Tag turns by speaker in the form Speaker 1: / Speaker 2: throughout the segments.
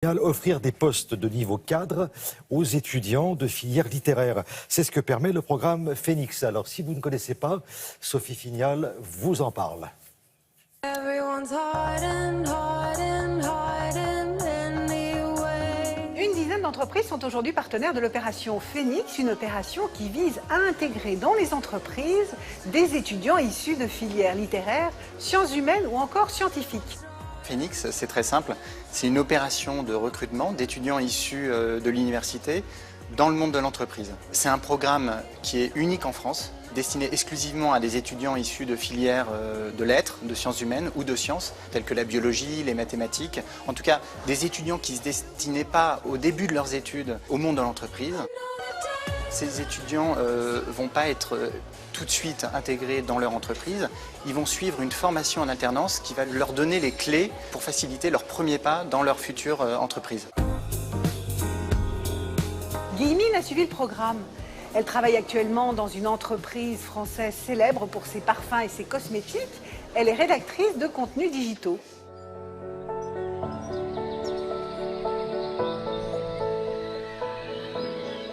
Speaker 1: Offrir des postes de niveau cadre aux étudiants de filières littéraires. C'est ce que permet le programme Phoenix. Alors, si vous ne connaissez pas, Sophie Fignal vous en parle.
Speaker 2: Une dizaine d'entreprises sont aujourd'hui partenaires de l'opération Phoenix, une opération qui vise à intégrer dans les entreprises des étudiants issus de filières littéraires, sciences humaines ou encore scientifiques.
Speaker 3: Phoenix, c'est très simple, c'est une opération de recrutement d'étudiants issus de l'université dans le monde de l'entreprise. C'est un programme qui est unique en France, destiné exclusivement à des étudiants issus de filières de lettres, de sciences humaines ou de sciences, telles que la biologie, les mathématiques. En tout cas, des étudiants qui ne se destinaient pas au début de leurs études au monde de l'entreprise. Ces étudiants ne vont pas être tout de suite intégrés dans leur entreprise. Ils vont suivre une formation en alternance qui va leur donner les clés pour faciliter leur premier pas dans leur future entreprise.
Speaker 2: Guillemine a suivi le programme. Elle travaille actuellement dans une entreprise française célèbre pour ses parfums et ses cosmétiques. Elle est rédactrice de contenus digitaux.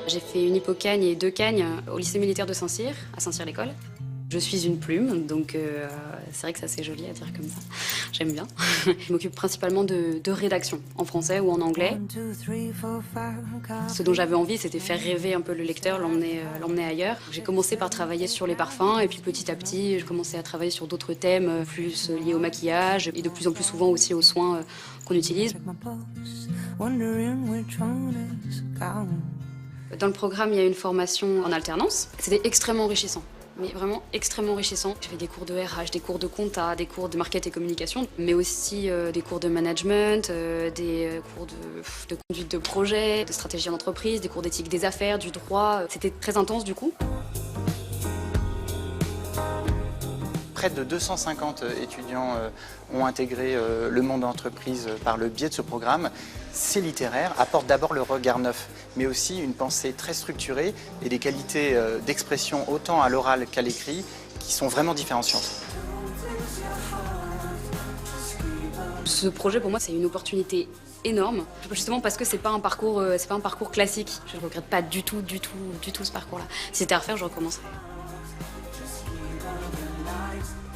Speaker 4: J'ai fait une hypocagne et 2 cagnes au lycée militaire de Saint-Cyr, à Saint-Cyr-l'École. Je suis une plume, donc c'est vrai que c'est assez joli à dire comme ça. J'aime bien. Je m'occupe principalement de rédaction, en français ou en anglais. Ce dont j'avais envie, c'était faire rêver un peu le lecteur, l'emmener ailleurs. J'ai commencé par travailler sur les parfums, et puis petit à petit, j'ai commencé à travailler sur d'autres thèmes, plus liés au maquillage, et de plus en plus souvent aussi aux soins qu'on utilise. Dans le programme, il y a une formation en alternance. C'était extrêmement enrichissant, mais vraiment extrêmement enrichissant. J'ai fait des cours de RH, des cours de compta, des cours de market et communication, mais aussi des cours de management, des cours de conduite de projet, de stratégie en entreprise, des cours d'éthique des affaires, du droit. C'était très intense du coup.
Speaker 3: Près de 250 étudiants ont intégré le monde de l'entreprise par le biais de ce programme. Ces littéraires apportent d'abord le regard neuf, mais aussi une pensée très structurée et des qualités d'expression autant à l'oral qu'à l'écrit qui sont vraiment différenciantes.
Speaker 4: Ce projet pour moi c'est une opportunité énorme, justement parce que c'est pas un parcours classique. Je ne regrette pas du tout ce parcours-là. Si c'était à refaire, je recommencerais.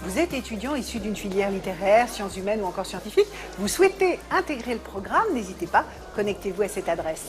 Speaker 2: Vous êtes étudiant issu d'une filière littéraire, sciences humaines ou encore scientifique. Vous souhaitez intégrer le programme, n'hésitez pas, connectez-vous à cette adresse.